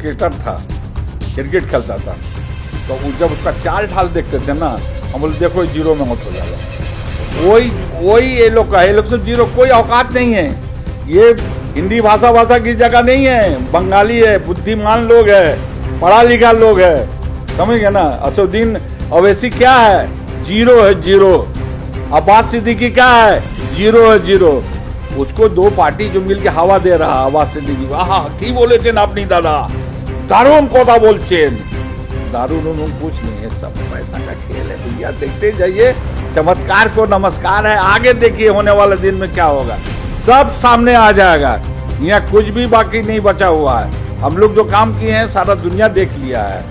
Cricketer था, cricket खेलता था, तो जब उसका चाल ढाल देखते थे ना, हम बोले देखो जीरो में आउट हो जाएगा। वही ये लोग का, ये लोग से जीरो कोई औकात नहीं है। ये हिंदी भाषा की जगह नहीं है, बंगाली है, बुद्धिमान लोग है, पढ़ा लिखा लोग है, समझ गए ना। असदुद्दीन अवैसी क्या है? जीरो है, जीरो। अब्बास सिद्दीकी क्या है? जीरो है, जीरो। उसको दो पार्टी जो मिलके हवा दे रहा, अब्बास सिद्दीकी, की बोले थे ना अपनी दादा, दारुण कोदा बोलचे, दारुण कुछ नहीं है, सब पैसा का खेल है भैया। देखते जाइए, चमत्कार को नमस्कार है। आगे देखिए होने वाले दिन में क्या होगा, सब सामने आ जाएगा। यहाँ कुछ भी बाकी नहीं बचा हुआ है। हम लोग जो काम किए हैं सारा दुनिया देख लिया है।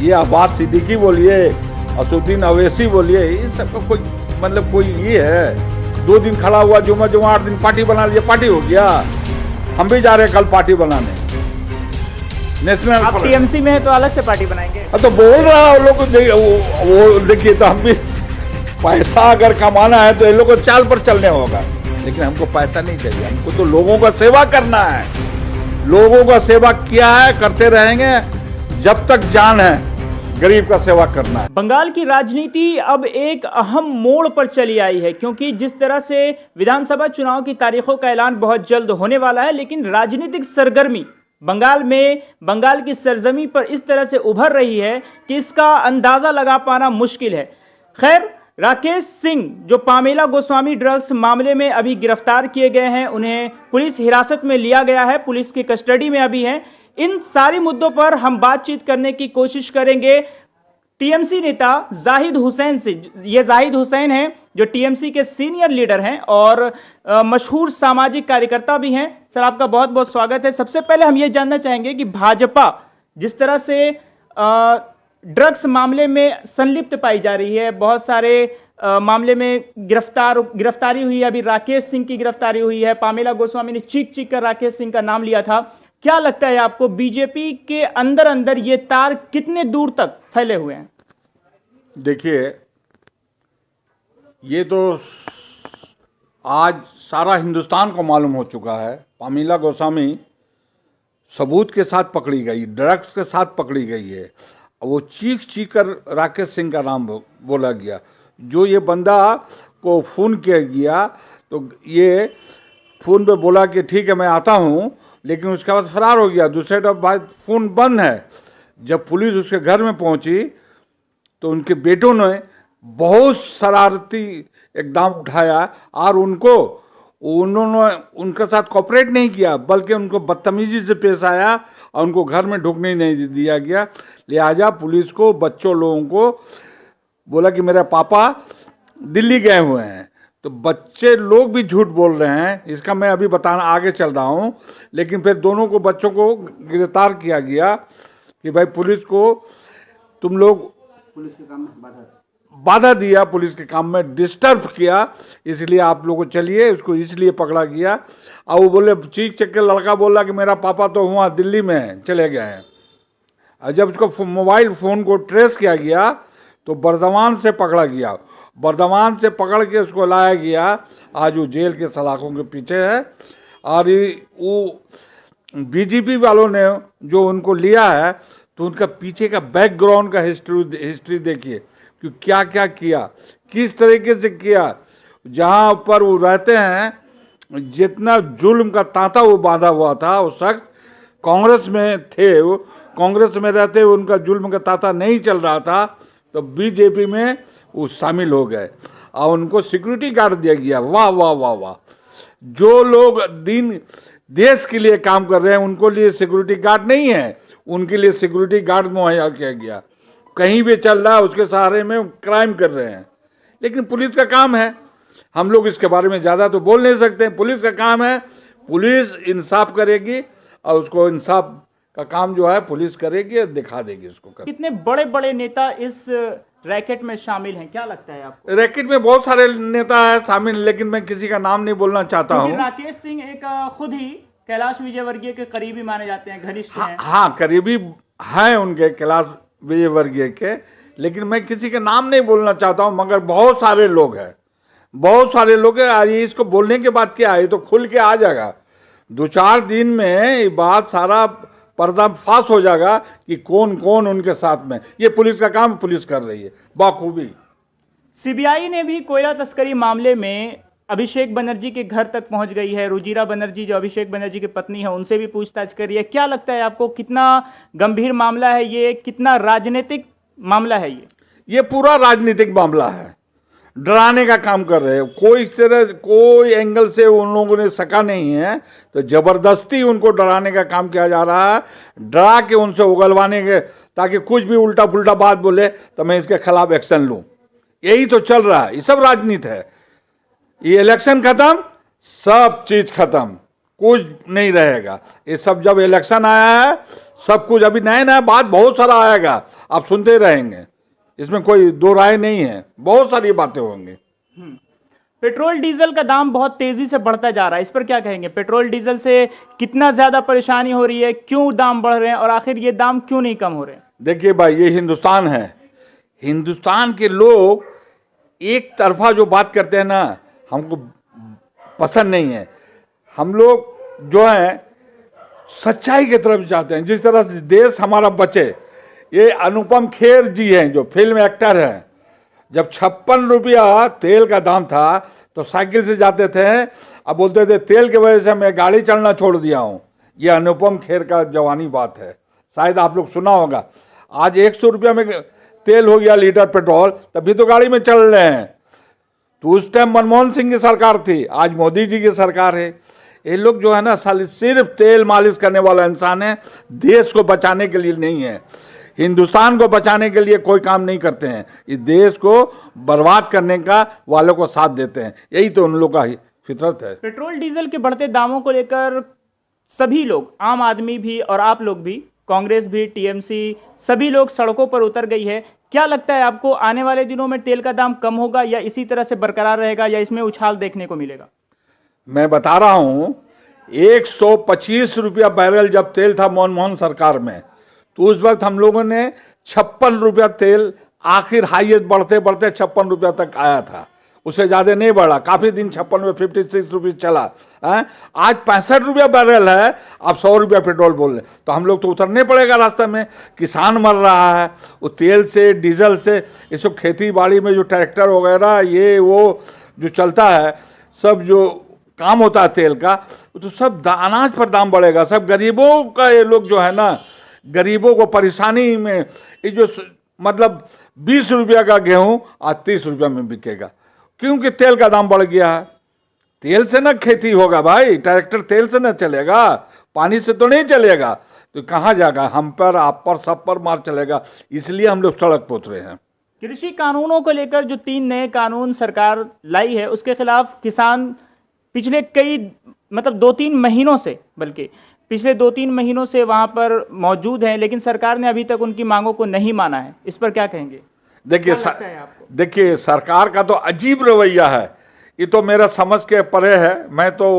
ये अब्बास सिद्दीकी बोलिए, असदुद्दीन अवैसी बोलिए, ये सबका कोई मतलब कोई ये है? 2 दिन खड़ा हुआ जुम्मा 8 दिन पार्टी बना लिया, पार्टी हो गया। हम भी जा रहे हैं कल पार्टी बनाने, नेशनल। आप टीएमसी में है तो अलग से पार्टी बनाएंगे? तो बोल रहा है लोग वो देखिए, तो हम भी पैसा अगर कमाना है तो ये लोग को चाल पर चलने होगा, लेकिन हमको पैसा नहीं चाहिए। हमको तो लोगों का सेवा करना है। लोगों का सेवा किया है, करते रहेंगे जब तक जान है। गरीब का सेवा करना है। बंगाल की राजनीति अब एक अहम मोड़ पर चली आई है, क्योंकि जिस तरह से विधानसभा चुनाव की तारीखों का ऐलान बहुत जल्द होने वाला है, लेकिन राजनीतिक सरगर्मी बंगाल में, बंगाल की सरजमी पर इस तरह से उभर रही है कि इसका अंदाजा लगा पाना मुश्किल है। खैर, राकेश सिंह जो पामेला गोस्वामी ड्रग्स मामले में अभी गिरफ्तार किए गए हैं, उन्हें पुलिस हिरासत में लिया गया है, पुलिस की कस्टडी में अभी हैं। इन सारे मुद्दों पर हम बातचीत करने की कोशिश करेंगे टीएमसी नेता जाहिद हुसैन से। ये जाहिद हुसैन हैं जो टीएमसी के सीनियर लीडर हैं और मशहूर सामाजिक कार्यकर्ता भी हैं। सर, आपका बहुत बहुत स्वागत है। सबसे पहले हम ये जानना चाहेंगे कि भाजपा जिस तरह से ड्रग्स मामले में संलिप्त पाई जा रही है, बहुत सारे मामले में गिरफ्तारी हुई है, अभी राकेश सिंह की गिरफ्तारी हुई है, पामेला गोस्वामी ने चीख कर राकेश सिंह का नाम लिया था। क्या लगता है आपको, बीजेपी के अंदर अंदर ये तार कितने दूर तक फैले हुए हैं? देखिए, ये तो आज सारा हिंदुस्तान को मालूम हो चुका है। पामेला गोस्वामी सबूत के साथ पकड़ी गई, ड्रग्स के साथ पकड़ी गई है। वो चीख कर राकेश सिंह का नाम बोला गया। जो ये बंदा को फ़ोन किया गया, तो ये फ़ोन पे बोला कि ठीक है मैं आता हूँ, लेकिन उसके बाद फरार हो गया। दूसरे बाद फ़ोन बंद है। जब पुलिस उसके घर में पहुंची तो उनके बेटों ने बहुत शरारती इकदाम उठाया और उन्होंने उनके साथ कोऑपरेट नहीं किया, बल्कि उनको बदतमीजी से पेश आया और उनको घर में ढुकने नहीं दिया गया। लिहाजा पुलिस को, बच्चों लोगों को बोला कि मेरे पापा दिल्ली गए हुए हैं। तो बच्चे लोग भी झूठ बोल रहे हैं, इसका मैं अभी बताना आगे चल रहा हूं। लेकिन फिर दोनों को, बच्चों को गिरफ्तार किया गया कि भाई पुलिस को तुम लोग पुलिस के काम में बाधा दिया, पुलिस के काम में डिस्टर्ब किया, इसलिए आप लोगों को चलिए, उसको इसलिए पकड़ा गया। और वो बोले, चीख के लड़का बोला कि मेरा पापा तो वहाँ दिल्ली में है, चले गए हैं। और जब उसको मोबाइल फ़ोन को ट्रेस किया गया तो बर्दवान से पकड़ा गया। बर्दवान से पकड़ के उसको लाया गया। आज वो जेल के सलाखों के पीछे है। और वो बीजेपी वालों ने जो उनको लिया है, तो उनका पीछे का बैकग्राउंड का हिस्ट्री देखिए कि क्या क्या किया, किस तरीके से किया। जहाँ पर वो रहते हैं, जितना जुल्म का तांता वो बांधा हुआ था, वो शख्स कांग्रेस में थे, वो कांग्रेस में रहते हुए उनका जुल्म का तांता नहीं चल रहा था, तो बीजेपी में वो शामिल हो गए और उनको सिक्योरिटी गार्ड दिया गया। वाह वाह वाह वाह। जो लोग देश के लिए काम कर रहे हैं, उनको लिए सिक्योरिटी गार्ड नहीं है, उनके लिए सिक्योरिटी गार्ड मुहैया किया गया। कहीं भी चल रहा है उसके सहारे में क्राइम कर रहे हैं। लेकिन पुलिस का काम है, हम लोग इसके बारे में ज़्यादा तो बोल नहीं सकते। पुलिस का काम है, पुलिस इंसाफ करेगी और उसको इंसाफ का काम जो है पुलिस करेगी और दिखा देगी उसको। कितने बड़े बड़े नेता इस रैकेट में शामिल हैं, क्या लगता है आपको? रैकेट में बहुत सारे नेता है शामिल, लेकिन मैं किसी का नाम नहीं बोलना चाहता हूँ। राकेश सिंह एक खुद ही कैलाश विजयवर्गीय के करीबी माने जाते हैं, घनिष्ठ हैं। हाँ, करीबी हैं उनके, कैलाश विजयवर्गीय के, लेकिन मैं किसी का नाम नहीं बोलना चाहता हूँ। मगर बहुत सारे लोग हैं, बहुत सारे लोग हैं। ये इसको बोलने के बाद क्या है, ये तो खुल के आ जाएगा। 2-4 दिन में ये बात सारा पर्दाफाश हो जाएगा कि कौन कौन उनके साथ में। ये पुलिस का काम पुलिस कर रही है बाखूबी। सीबीआई ने भी कोयला तस्करी मामले में अभिषेक बनर्जी के घर तक पहुंच गई है। रुजिरा बनर्जी जो अभिषेक बनर्जी की पत्नी है उनसे भी पूछताछ करी है। क्या लगता है आपको, कितना गंभीर मामला है ये, कितना राजनीतिक मामला है ये पूरा राजनीतिक मामला है। डराने का काम कर रहे हैं। कोई तरह कोई एंगल से उन लोगों ने सका नहीं है, तो जबरदस्ती उनको डराने का काम किया जा रहा है। डरा के उनसे उगलवाने के, ताकि कुछ भी उल्टा पुल्टा बात बोले तो मैं इसके खिलाफ एक्शन लूं। यही तो चल रहा है। ये सब राजनीति है। ये इलेक्शन खत्म, सब चीज खत्म, कुछ नहीं रहेगा। ये सब जब इलेक्शन आया है, सब कुछ अभी नया नया बात बहुत सारा आएगा, आप सुनते रहेंगे। इसमें कोई दो राय नहीं है, बहुत सारी बातें होंगी। पेट्रोल डीजल का दाम बहुत तेजी से बढ़ता जा रहा है, इस पर क्या कहेंगे? पेट्रोल डीजल से कितना ज्यादा परेशानी हो रही है, क्यों दाम बढ़ रहे हैं और आखिर ये दाम क्यों नहीं कम हो रहे हैं? देखिए भाई, ये हिंदुस्तान है। हिंदुस्तान के लोग एक तरफा जो बात करते हैं ना, हमको पसंद नहीं है। हम लोग जो है सच्चाई की तरफ जाते हैं, जिस तरह से देश हमारा बचे। ये अनुपम खेर जी हैं जो फिल्म एक्टर हैं, जब 56 रुपया तेल का दाम था तो साइकिल से जाते थे, अब बोलते थे तेल की वजह से मैं गाड़ी चलना छोड़ दिया हूँ। ये अनुपम खेर का जवानी बात है, शायद आप लोग सुना होगा। आज 100 रुपया में तेल हो गया लीटर पेट्रोल, तभी तो गाड़ी में चल रहे हैं। तो उस टाइम मनमोहन सिंह की सरकार थी, आज मोदी जी की सरकार है। ये लोग जो है ना साली सिर्फ तेल मालिश करने वाला इंसान है, देश को बचाने के लिए नहीं है, हिंदुस्तान को बचाने के लिए कोई काम नहीं करते हैं। इस देश को बर्बाद करने का वालों को साथ देते हैं। यही तो उन लोग का फितरत है। पेट्रोल डीजल के बढ़ते दामों को लेकर सभी लोग, आम आदमी भी और आप लोग भी, कांग्रेस भी, टीएमसी, सभी लोग सड़कों पर उतर गई है। क्या लगता है आपको, आने वाले दिनों में तेल का दाम कम होगा या इसी तरह से बरकरार रहेगा या इसमें उछाल देखने को मिलेगा? मैं बता रहा हूं, 125 रुपया बैरल जब तेल था मनमोहन सरकार में, तो उस वक्त हम लोगों ने 56 रुपया तेल, आखिर हाईएस्ट बढ़ते बढ़ते 56 रुपया तक आया था। उससे ज्यादा नहीं बढ़ा, काफी दिन 56 में 56 रुपये चला है। आज 65 रुपया बैरल है, आप 100 रुपया पेट्रोल बोल रहे, तो हम लोग तो उतरने पड़ेगा रास्ते में। किसान मर रहा है वो तेल से, डीजल से। इस सब खेती बाड़ी में जो ट्रैक्टर वगैरह ये वो जो चलता है, सब जो काम होता है तेल का, तो सब अनाज पर दाम बढ़ेगा। सब गरीबों का, ये लोग जो है ना, गरीबों को परेशानी में, ये जो मतलब 20 रुपया का गेहूं आज 30 रुपया में बिकेगा, क्योंकि तेल का दाम बढ़ गया है। तेल से ना खेती होगा भाई, ट्रैक्टर तेल से ना चलेगा, पानी से तो नहीं चलेगा। तो कहाँ जाएगा? हम पर, आप पर, सब पर मार चलेगा। इसलिए हम लोग सड़क पर उतरे हैं। कृषि कानूनों को लेकर जो 3 नए कानून सरकार लाई है, उसके खिलाफ किसान पिछले कई 2-3 महीनों से, बल्कि पिछले 2-3 महीनों से वहां पर मौजूद हैं, लेकिन सरकार ने अभी तक उनकी मांगों को नहीं माना है। इस पर क्या कहेंगे? देखिए सरकार का तो अजीब रवैया है। ये तो मेरा समझ के परे है। मैं तो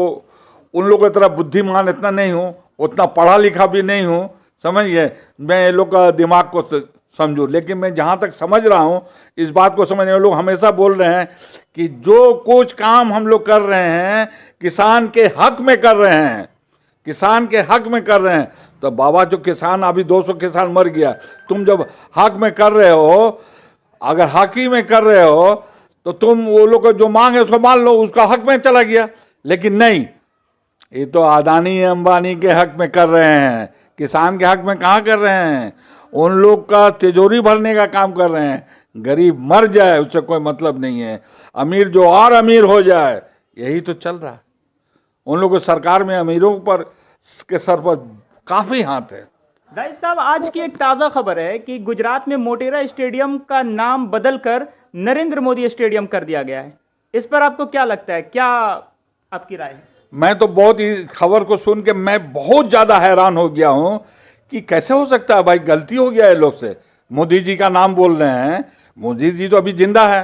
उन लोगों की तरह बुद्धिमान इतना नहीं हूँ, उतना पढ़ा लिखा भी नहीं हूँ, समझिए। मैं ये लोग का दिमाग को समझूं, लेकिन मैं जहाँ तक समझ रहा हूँ इस बात को समझने, लोग हमेशा बोल रहे हैं कि जो कुछ काम हम लोग कर रहे हैं किसान के हक में कर रहे हैं, किसान के हक में कर रहे हैं। तो बाबा, जो किसान, अभी 200 किसान मर गया, तुम जब हक में कर रहे हो, अगर हक ही में कर रहे हो, तो तुम वो लोग को जो मांग है उसको मान लो, उसका हक में चला गया। लेकिन नहीं, ये तो अदानी अंबानी के हक में कर रहे हैं, किसान के हक में कहाँ कर रहे हैं। उन लोग का तिजोरी भरने का काम कर रहे हैं। गरीब मर जाए उससे कोई मतलब नहीं है, अमीर जो और अमीर हो जाए, यही तो चल रहा है। उन लोगों को सरकार में अमीरों पर के सर पर काफी हाथ है। जाहिद साहब, आज की एक ताज़ा खबर है कि गुजरात में मोटेरा स्टेडियम का नाम बदलकर नरेंद्र मोदी स्टेडियम कर दिया गया है। इस पर आपको क्या लगता है, क्या आपकी राय है? मैं तो बहुत ही खबर को सुन के मैं बहुत ज्यादा हैरान हो गया हूं कि कैसे हो सकता है भाई, गलती हो गया है लोग से। मोदी जी का नाम बोल रहे हैं, मोदी जी तो अभी जिंदा है।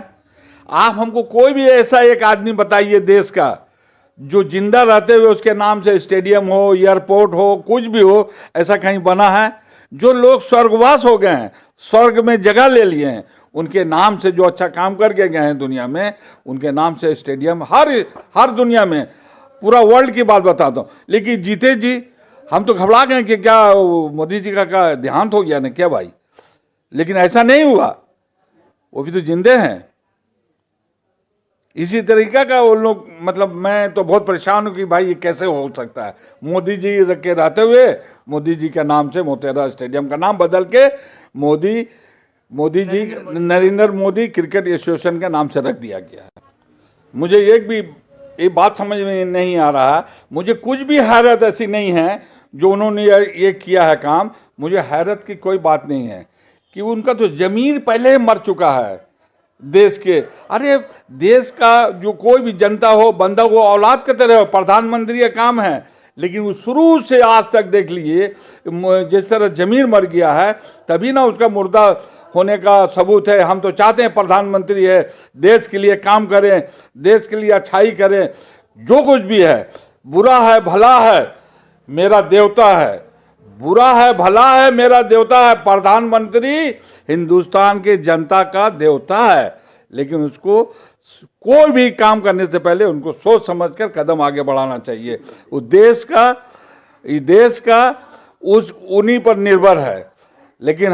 आप हमको कोई भी ऐसा एक आदमी बताइए देश का जो जिंदा रहते हुए उसके नाम से स्टेडियम हो, एयरपोर्ट हो, कुछ भी हो, ऐसा कहीं बना है? जो लोग स्वर्गवास हो गए हैं, स्वर्ग में जगह ले लिए हैं, उनके नाम से, जो अच्छा काम करके गए हैं दुनिया में, उनके नाम से स्टेडियम हर दुनिया में, पूरा वर्ल्ड की बात बताता हूँ। लेकिन जीते जी हम तो घबरा गए कि क्या मोदी जी का देहांत हो गया ना क्या भाई, लेकिन ऐसा नहीं हुआ, वो भी तो जिंदे हैं। इसी तरीका का वो लोग, मतलब मैं तो बहुत परेशान हूं कि भाई ये कैसे हो सकता है। मोदी जी के रहते हुए मोदी जी के नाम से मोटेरा स्टेडियम का नाम बदल के मोदी जी नरेंद्र मोदी क्रिकेट एसोसिएशन के नाम से रख दिया गया है। मुझे एक बात समझ में नहीं आ रहा, मुझे कुछ भी हैरत ऐसी नहीं है जो उन्होंने ये किया है काम, मुझे हैरत की कोई बात नहीं है कि उनका तो जमीन पहले ही मर चुका है देश के। अरे देश का जो कोई भी जनता हो, बंदा हो, औलाद के तरह हो, प्रधानमंत्री का काम है, लेकिन वो शुरू से आज तक देख लीजिए जिस तरह जमीन मर गया है, तभी ना उसका मुर्दा होने का सबूत है। हम तो चाहते हैं प्रधानमंत्री है, देश के लिए काम करें, देश के लिए अच्छाई करें, जो कुछ भी है, बुरा है भला है मेरा देवता है, बुरा है भला है मेरा देवता है। प्रधानमंत्री हिंदुस्तान की जनता का देवता है, लेकिन उसको कोई भी काम करने से पहले उनको सोच समझकर कदम आगे बढ़ाना चाहिए। उस देश का उस उन्हीं पर निर्भर है। लेकिन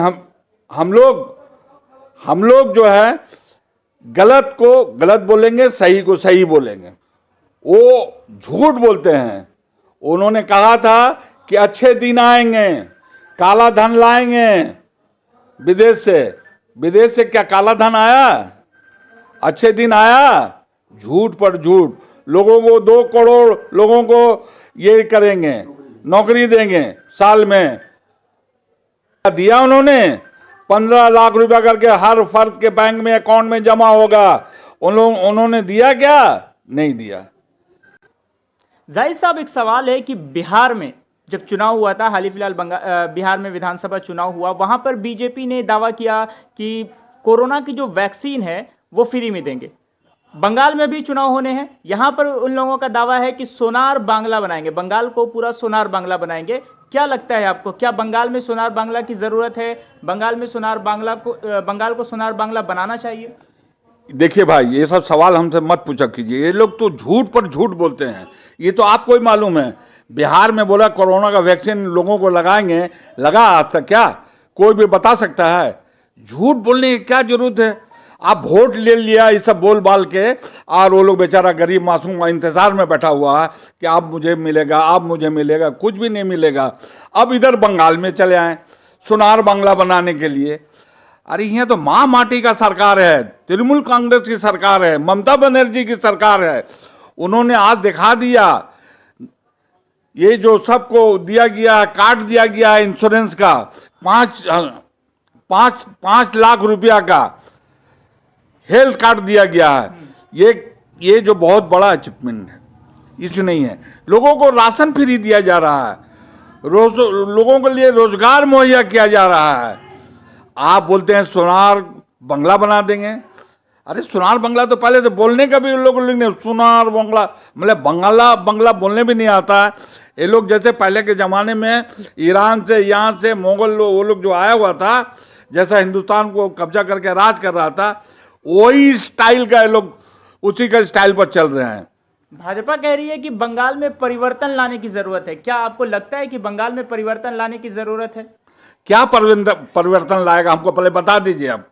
हम लोग जो है गलत को गलत बोलेंगे, सही को सही बोलेंगे। वो झूठ बोलते हैं। उन्होंने कहा था कि अच्छे दिन आएंगे, काला धन लाएंगे विदेश से क्या काला धन आया? अच्छे दिन आया? झूठ पर झूठ। लोगों को 2 करोड़ लोगों को ये करेंगे, नौकरी देंगे साल में, दिया उन्होंने 15 लाख रुपया करके हर फर्द के बैंक में अकाउंट में जमा होगा। उन्होंने दिया क्या? नहीं दिया। जाहिद साहब, एक सवाल है कि बिहार में जब चुनाव हुआ था, हाल ही फिलहाल बिहार में विधानसभा चुनाव हुआ, वहां पर बीजेपी ने दावा किया कि कोरोना की जो वैक्सीन है वो फ्री में देंगे। बंगाल में भी चुनाव होने हैं, यहां पर उन लोगों का दावा है कि सोनार बांग्ला बनाएंगे, बंगाल को पूरा सोनार बांग्ला बनाएंगे। क्या लगता है आपको, क्या बंगाल में सोनार बांग्ला की जरूरत है? बंगाल में बंगाल को सोनार बांग्ला बनाना चाहिए? देखिए भाई, ये सब सवाल हमसे मत पूछा कीजिए। ये लोग तो झूठ पर झूठ बोलते हैं। ये तो आपको ही मालूम है, बिहार में बोला कोरोना का वैक्सीन लोगों को लगाएंगे, लगा आज तक क्या? कोई भी बता सकता है? झूठ बोलने की क्या जरूरत है? आप वोट ले लिया ये सब बोल बाल के, और वो लोग बेचारा गरीब मासूम इंतजार में बैठा हुआ है कि अब मुझे मिलेगा, अब मुझे मिलेगा। कुछ भी नहीं मिलेगा। अब इधर बंगाल में चले आए सोनार बांग्ला बनाने के लिए। अरे यहाँ तो माँ माटी का सरकार है, तृणमूल कांग्रेस की सरकार है, ममता बनर्जी की सरकार है। उन्होंने आज दिखा दिया, ये जो सबको दिया गया, कार्ड दिया गया इंश्योरेंस का 5 लाख रुपया का हेल्थ कार्ड दिया गया है। ये जो बहुत बड़ा अचीवमेंट है, इसमें नहीं है। लोगों को राशन फ्री दिया जा रहा है, लोगों के लिए रोजगार मुहैया किया जा रहा है। आप बोलते हैं सोनार बंगला बना देंगे। अरे सोनार बंगला तो पहले तो बोलने का भी लोग सोनार बंगला, मतलब बंगला बोलने भी नहीं आता है। ये लोग जैसे पहले के जमाने में ईरान से, यहाँ से मुगल वो लोग जो आया हुआ था, जैसा हिंदुस्तान को कब्जा करके राज कर रहा था, वही स्टाइल का ये लोग उसी का स्टाइल पर चल रहे हैं। भाजपा कह रही है कि बंगाल में परिवर्तन लाने की जरूरत है। क्या आपको लगता है कि बंगाल में परिवर्तन लाने की जरूरत है? क्या परिवर्तन लाएगा, हमको पहले बता दीजिए। अब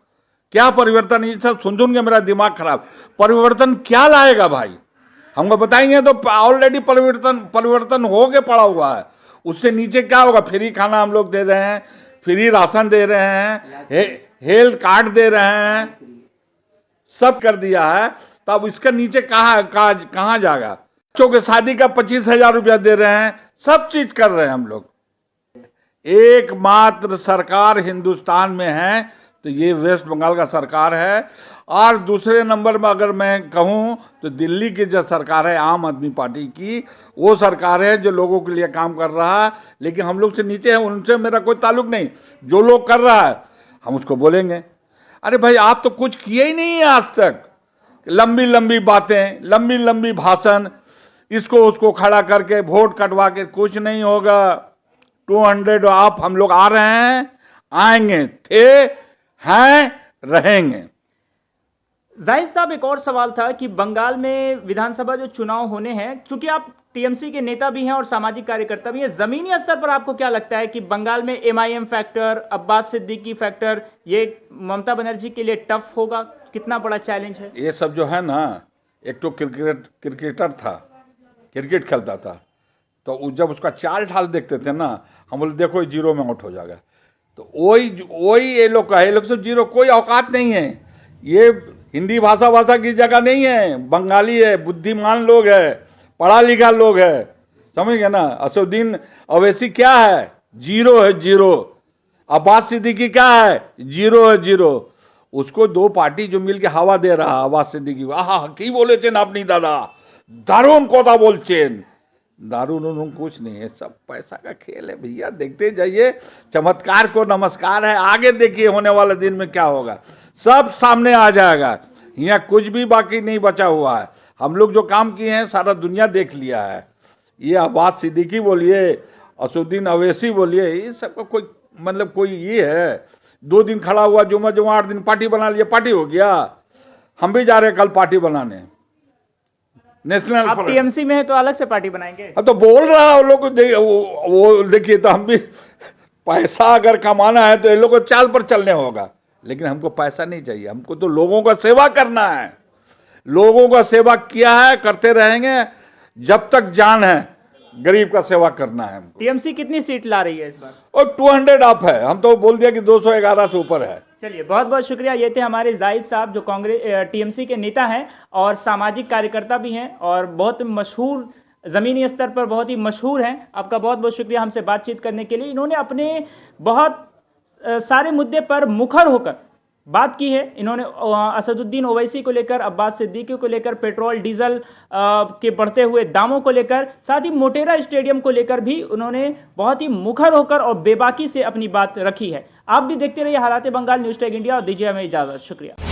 क्या परिवर्तन? ये सब सुन के मेरा दिमाग खराब। परिवर्तन क्या लाएगा भाई, हमको बताएंगे तो ऑलरेडी परिवर्तन हो के पड़ा हुआ है। उससे नीचे क्या होगा? फ्री खाना हम लोग दे रहे हैं, फ्री राशन दे रहे हैं, हेल्थ कार्ड दे रहे हैं, सब कर दिया है। तब इसका नीचे कहाँ जाएगा? बच्चों के शादी का 25,000 रुपया दे रहे हैं, सब चीज कर रहे हैं हम लोग। एकमात्र सरकार हिंदुस्तान में है तो ये वेस्ट बंगाल का सरकार है। और दूसरे नंबर में अगर मैं कहूं तो दिल्ली की जो सरकार है आम आदमी पार्टी की, वो सरकार है जो लोगों के लिए काम कर रहा है। लेकिन हम लोग से नीचे है, उनसे मेरा कोई ताल्लुक नहीं। जो लोग कर रहा है हम उसको बोलेंगे। अरे भाई, आप तो कुछ किए ही नहीं है आज तक। लंबी लंबी बातें, लंबी लंबी भाषण, इसको उसको खड़ा करके वोट कटवा के कुछ नहीं होगा। 200 आप हम लोग आ रहे हैं, आएंगे, थे, हैं, रहेंगे। जाहिद साहब, एक और सवाल था कि बंगाल में विधानसभा जो चुनाव होने हैं, चूंकि आप टीएमसी के नेता भी हैं और सामाजिक कार्यकर्ता भी हैं। जमीनी स्तर पर आपको क्या लगता है कि बंगाल में MIM factor, Abbas Siddiqui factor, ये ममता बनर्जी के लिए टफ होगा? कितना बड़ा चैलेंज है ये सब जो है ना, एक तो क्रिकेटर था, क्रिकेट खेलता था, तो जब उसका चाल ढाल देखते थे ना, हम बोले देखो ये जीरो में आउट हो जाएगा। तो वही ये लोग का, ये लोग सब जीरो, कोई औकात नहीं है। ये हिंदी भाषा की जगह नहीं है, बंगाली है, बुद्धिमान लोग है, पढ़ा लिखा लोग है, समझ गए ना। असदुद्दीन ओवैसी क्या है? जीरो है, जीरो। अब्बास सिद्दीकी क्या है? जीरो है, जीरो। उसको दो पार्टी जो मिल के हवा दे रहा अब्बास सिद्दीकी को, आहा की बोलेছেন আপনি दादा, दारुण কথা বলছেন। दारुण कुछ नहीं है, सब पैसा का खेल है भैया, देखते जाइए। चमत्कार को नमस्कार है, आगे देखिए होने वाले दिन में क्या होगा, सब सामने आ जाएगा। यहाँ कुछ भी बाकी नहीं बचा हुआ है। हम लोग जो काम किए हैं सारा दुनिया देख लिया है। ये अब्बास सिद्दीकी बोलिए, असदुद्दीन ओवैसी बोलिए, ये सबका कोई मतलब कोई ये है? 2 दिन खड़ा हुआ, जुम्मा 8 दिन पार्टी बना लिया, पार्टी हो गया। हम भी जा रहे हैं कल पार्टी बनाने, नेशनल। आप टीएमसी में है तो अलग से पार्टी बनाएंगे? अब तो बोल रहा है लोग वो देखिए, तो हम भी पैसा अगर कमाना है तो ये लोग को चाल पर चलने होगा, लेकिन हमको पैसा नहीं चाहिए, हमको तो लोगों का सेवा करना है। लोगों का सेवा किया है, करते रहेंगे जब तक जान है, गरीब का सेवा करना है हमको। टीएमसी कितनी सीट ला रही है इस बार? और 200 अप है, हम तो बोल दिया कि 211 से ऊपर है। चलिए, बहुत बहुत शुक्रिया। ये थे हमारे जाहिद साहब, जो कांग्रेस टीएमसी के नेता हैं और सामाजिक कार्यकर्ता भी हैं और बहुत मशहूर, ज़मीनी स्तर पर बहुत ही मशहूर हैं। आपका बहुत बहुत शुक्रिया हमसे बातचीत करने के लिए। इन्होंने अपने बहुत सारे मुद्दे पर मुखर होकर बात की है। इन्होंने असदुद्दीन ओवैसी को लेकर, अब्बास सिद्दीकी को लेकर, पेट्रोल डीजल के बढ़ते हुए दामों को लेकर, साथ ही मोटेरा स्टेडियम को लेकर भी उन्होंने बहुत ही मुखर होकर और बेबाकी से अपनी बात रखी है। आप भी देखते रहिए हालात बंगाल, न्यूज़ टैग इंडिया, और दीजिए हमें इजाज़त। शुक्रिया।